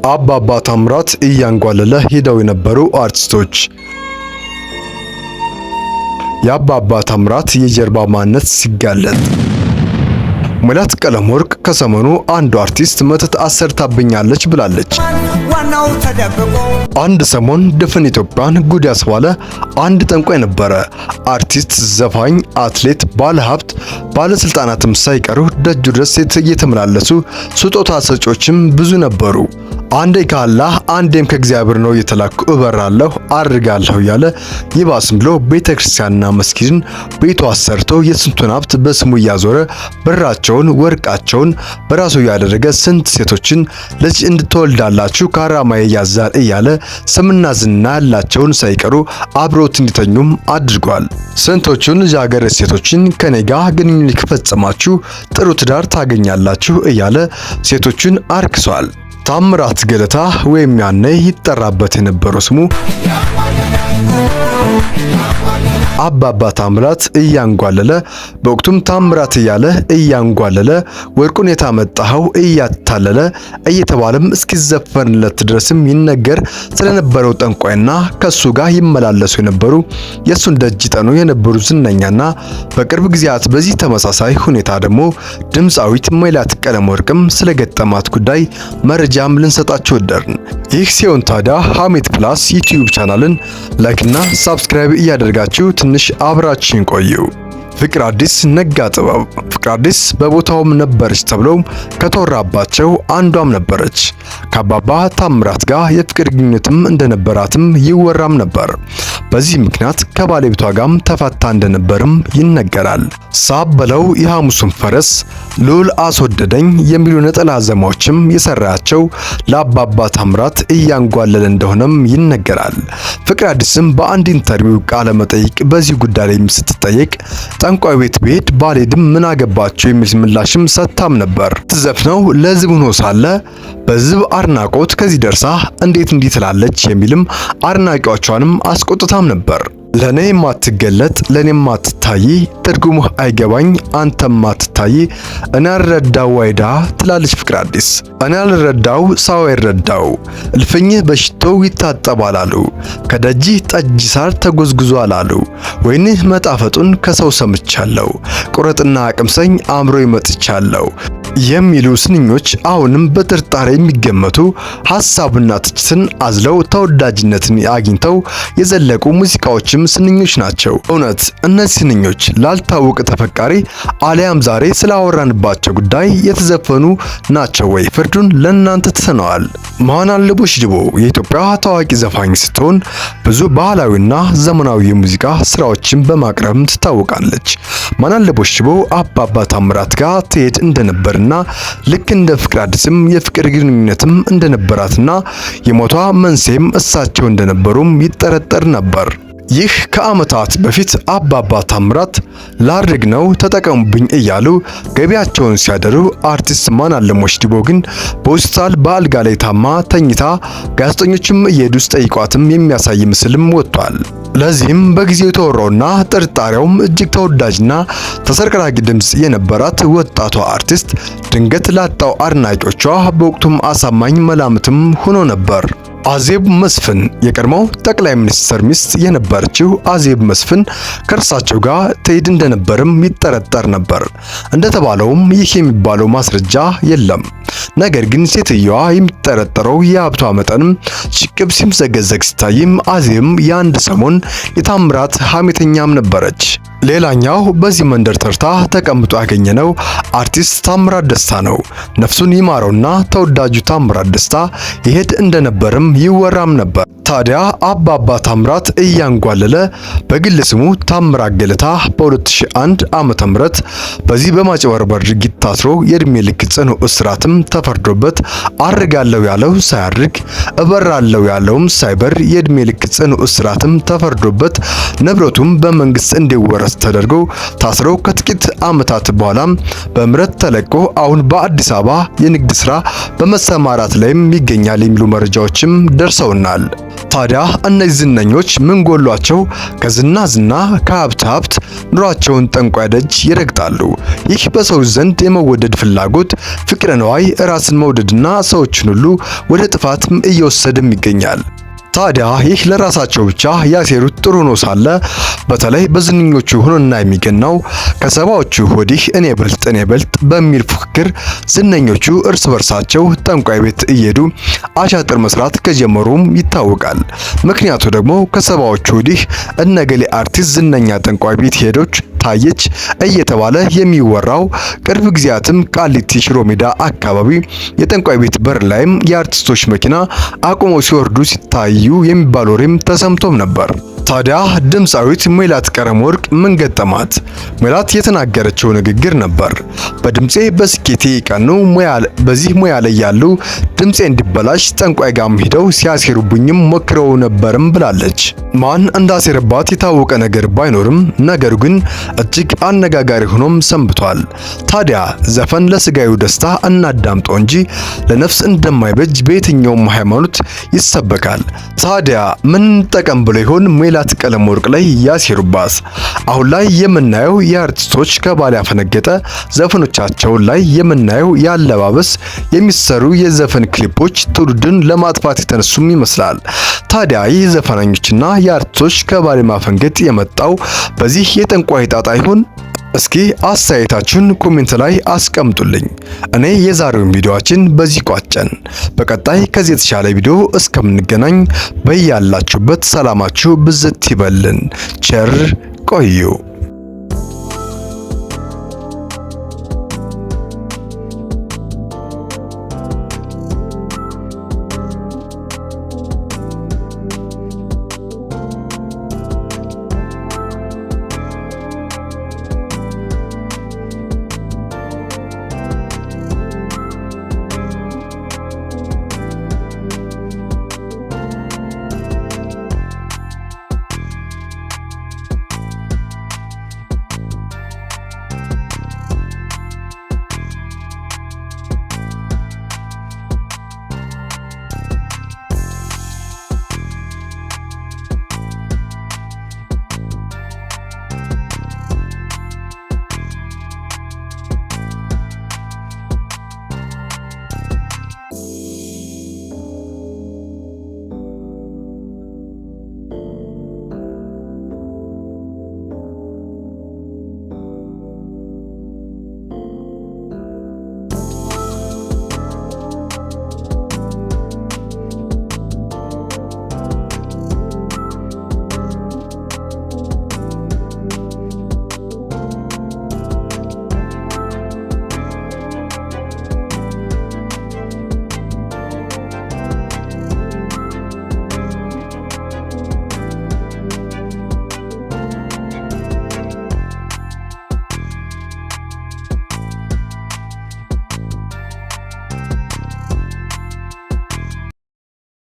አባባ ታምራት እያንጓለለ ሄደው የነበሩ አርቲስቶች። የአባባ ታምራት የጀርባ ማንነት ሲጋለጥ። ሙላት ቀለመወርቅ ከሰሞኑ አንዱ አርቲስት መተት አሰርታብኛለች ብላለች። አንድ ሰሞን ድፍን ኢትዮጵያን ጉድ ያስባለ አንድ ጠንቋይ ነበረ። አርቲስት፣ ዘፋኝ፣ አትሌት፣ ባለሀብት፣ ባለስልጣናትም ሳይቀሩ ደጁ ድረስ እየተመላለሱ ስጦታ ሰጪዎችም ብዙ ነበሩ። አንዴ ከአላህ አንዴም ከእግዚአብሔር ነው የተላኩ እበራለሁ አድርጋለሁ ያለ ይባስም ብሎ ቤተክርስቲያንና መስጊድን ቤቱ አሰርቶ የስንቱን ሀብት በስሙ እያዞረ ብራቸውን ወርቃቸውን በራሱ ያደረገ ስንት ሴቶችን ልጅ እንድትወልዳላችሁ ካራማዬ ያዛል እያለ ስምና ዝና ያላቸውን ሳይቀሩ አብሮት እንዲተኙም አድርጓል። ስንቶቹን ልጃገረድ ሴቶችን ከኔ ጋር ግንኙነት ከፈጸማችሁ ጥሩ ትዳር ታገኛላችሁ እያለ ሴቶችን አርክሷል። ታምራት ገለታ ወይም ያኔ ይጠራበት የነበረው ስሙ አባባ ታምራት እያንጓለለ በወቅቱም ታምራት እያለ እያንጓለለ ወርቁን የታመጣኸው እያታለለ እየተባለም እስኪዘፈንለት ድረስም ይነገር ስለነበረው ጠንቋይና ከሱ ጋር ይመላለሱ የነበሩ የሱን ደጅ ጠኑ የነበሩ ዝነኛና በቅርብ ጊዜያት በዚህ ተመሳሳይ ሁኔታ ደግሞ ድምፃዊት ሙላት ቀለመወርቅም ስለገጠማት ጉዳይ መረጃም ልንሰጣችሁ ወደርን። ይህ ሲሆን ታዲያ ሐሜት ፕላስ ዩቲዩብ ቻናልን ላይክና ሰብስክራይብ እያደረጋችሁ ትንሽ አብራችን ቆዩ። ፍቅር አዲስ ነጋ ጥበብ። ፍቅር አዲስ በቦታውም ነበረች ተብለው ከተወራባቸው አንዷም ነበረች። ከአባባ ታምራት ጋር የፍቅር ግንኙነትም እንደነበራትም ይወራም ነበር። በዚህ ምክንያት ከባለቤቷ ጋርም ተፋታ እንደነበርም ይነገራል። ሳብ በለው የሐሙሱን ፈረስ ልዑል አስወደደኝ የሚሉ ነጠላ ዜማዎችም የሰራቸው ለአባባ ታምራት እያንጓለለ እንደሆነም ይነገራል። ፍቅር አዲስም በአንድ ኢንተርቪው ቃለ መጠይቅ በዚህ ጉዳይ ላይ ስትጠየቅ ጠንቋይ ቤት ብሄድ ባልሄድም ምን አገባቸው የሚል ምላሽም ሰጥታም ነበር። ትዘፍነው ለዝብ ሆኖ ሳለ በዝብ አድናቆት ከዚህ ደርሳ እንዴት እንዲህ ትላለች የሚልም አድናቂዎቿንም አስቆጥታም ነበር። ለኔ ማትገለጥ ለኔ ማትታይ ትርጉሙ አይገባኝ አንተም ማትታይ እኔ አልረዳው ዋይዳ ትላለች ፍቅር አዲስ። እኔ አልረዳው ሰው አይረዳው እልፍኝህ በሽቶ ይታጠባል አሉ ከደጅህ ጠጅ ሳር ተጎዝጉዟል አሉ ወይንህ መጣፈጡን ከሰው ሰምቻለሁ ቁረጥና አቅምሰኝ አምሮ ይመጥቻለሁ የሚሉ ስንኞች አሁንም በጥርጣሬ የሚገመቱ ሐሳብና ትችትን አዝለው ተወዳጅነትን አግኝተው የዘለቁ ሙዚቃዎችም ስንኞች ናቸው። እውነት እነዚህ ስንኞች ላልታወቀ ተፈቃሪ አሊያም ዛሬ ስላወራንባቸው ጉዳይ የተዘፈኑ ናቸው ወይ? ፍርዱን ለእናንተ ትተነዋል። መሃናለቦች ድቦ የኢትዮጵያ ታዋቂ ዘፋኝ ስትሆን ብዙ ባህላዊና ዘመናዊ የሙዚቃ ስራዎችን በማቅረብም ትታወቃለች። መሃናለቦች ድቦ አባባ ታምራት ጋር ትሄድ እንደነበርና ልክ እንደ ፍቅር አዲስም የፍቅር ግንኙነትም እንደነበራትና የሞቷ መንስኤም እሳቸው እንደነበሩም ይጠረጠር ነበር። ይህ ከዓመታት በፊት አባባ ታምራት ላድርግ ነው ተጠቀሙብኝ እያሉ ገቢያቸውን ሲያደሩ አርቲስት መሃናለሞች ድቦ ግን በሆስፒታል በአልጋ ላይ ታማ ተኝታ ጋዜጠኞችም እየሄዱ ጠይቋትም የሚያሳይ ምስልም ወጥቷል። ለዚህም በጊዜው የተወራውና ጥርጣሬውም እጅግ ተወዳጅና ተሰርቀራጊ ድምጽ የነበራት ወጣቷ አርቲስት ድንገት ላጣው አድናቂዎቿ በወቅቱም አሳማኝ መላምትም ሆኖ ነበር። አዜብ መስፍን የቀድሞው ጠቅላይ ሚኒስትር ሚስት የነበረችው አዜብ መስፍን ከእርሳቸው ጋር ትሄድ እንደነበርም ይጠረጠር ነበር። እንደተባለውም ይህ የሚባለው ማስረጃ የለም። ነገር ግን ሴትየዋ የሚጠረጠረው የሀብቷ መጠንም ሽቅብ ሲምዘገዘግ ሲታይም አዜብም የአንድ ሰሞን የታምራት ሐሜተኛም ነበረች። ሌላኛው በዚህ መንደር ተርታ ተቀምጦ ያገኘነው አርቲስት ታምራት ደስታ ነው። ነፍሱን ይማረውና ተወዳጁ ታምራት ደስታ ይሄድ እንደነበርም ይወራም ነበር። ታዲያ አባባ ታምራት እያንጓለለ በግል ስሙ ታምራት ገለታ በ2001 ዓመተ ምህረት በዚህ በማጭበርበር ድርጊት ታስሮ የእድሜ ልክ ጽኑ እስራትም ተፈርዶበት አርጋለሁ ያለው ሳያርግ እበራለሁ ያለውም ሳይበር የእድሜ ልክ ጽኑ እስራትም ተፈርዶበት ንብረቱም በመንግስት እንዲወረስ ተደርጎ ታስሮ ከጥቂት ዓመታት በኋላ በምህረት ተለቆ አሁን በአዲስ አበባ የንግድ ስራ በመሰማራት ላይም ይገኛል የሚሉ መረጃዎችም ደርሰውናል። ታዲያ እነዚህ ዝነኞች ምን ጎሏቸው? ከዝና ዝና፣ ከሀብት ሀብት ኑሯቸውን ጠንቋይ ደጅ ይረግጣሉ። ይህ በሰው ዘንድ የመወደድ ፍላጎት፣ ፍቅረ ነዋይ፣ ራስን መውደድና ሰዎችን ሁሉ ወደ ጥፋት እየወሰደም ይገኛል። ታዲያ ይህ ለራሳቸው ብቻ ያሴሩት ጥሩ ነው ሳለ በተለይ በዝነኞቹ ሆኖና የሚገናው ከሰባዎቹ ወዲህ እኔ በልጥ በሚል ፉክክር ዝነኞቹ እርስ በርሳቸው ጠንቋይ ቤት እየሄዱ አሻጥር መስራት ከጀመሩም ይታወቃል። ምክንያቱ ደግሞ ከሰባዎቹ ወዲህ እነገሌ አርቲስት ዝነኛ ጠንቋይ ቤት ሄዶች ታየች እየተባለ የሚወራው ቅርብ ጊዜያትም ቃሊቲ ሽሮ ሜዳ አካባቢ የጠንቋይ ቤት በር ላይም የአርቲስቶች መኪና አቁመው ሲወርዱ ሲታዩ የሚባል ወሬም ተሰምቶም ነበር። ታዲያ ድምፃዊት ሜላት ቀለመወርቅ ምን ገጠማት? ሜላት የተናገረችው ንግግር ነበር። በድምጼ በስኬቴ ቀኑ በዚህ ሙያ ላይ ያሉ ድምጼ እንዲበላሽ ጠንቋይ ጋም ሄደው ሲያሴሩብኝም ሞክረው ነበርም ብላለች። ማን እንዳሴረባት የታወቀ ነገር ባይኖርም ነገሩ ግን እጅግ አነጋጋሪ ሆኖም ሰንብቷል። ታዲያ ዘፈን ለስጋዩ ደስታ እናዳምጠው እንጂ ለነፍስ እንደማይበጅ በየትኛውም ሃይማኖት ይሰበካል። ታዲያ ምን ጠቀም ብሎ ይሆን ሜላት ቀለመወርቅ ላይ ያሴሩባት? አሁን ላይ የምናየው የአርቲስቶች ከባል ያፈነገጠ ዘፈኖቻቸው ላይ የምናየው ያለባበስ የሚሰሩ የዘፈን ክሊፖች ትውልድን ለማጥፋት የተነሱም ይመስላል። ታዲያ ይህ ዘፈናኞችና የአርቲስቶች ከባል ማፈንገጥ የመጣው በዚህ የጠንቋይ ጣጣ ይሆን? እስኪ አስተያየታችሁን ኮሜንት ላይ አስቀምጡልኝ። እኔ የዛሬውን ቪዲዮአችን በዚህ ቋጨን። በቀጣይ ከዚህ የተሻለ ቪዲዮ እስከምንገናኝ በያላችሁበት ሰላማችሁ ብዝት ይበልን። ቸር ቆዩ።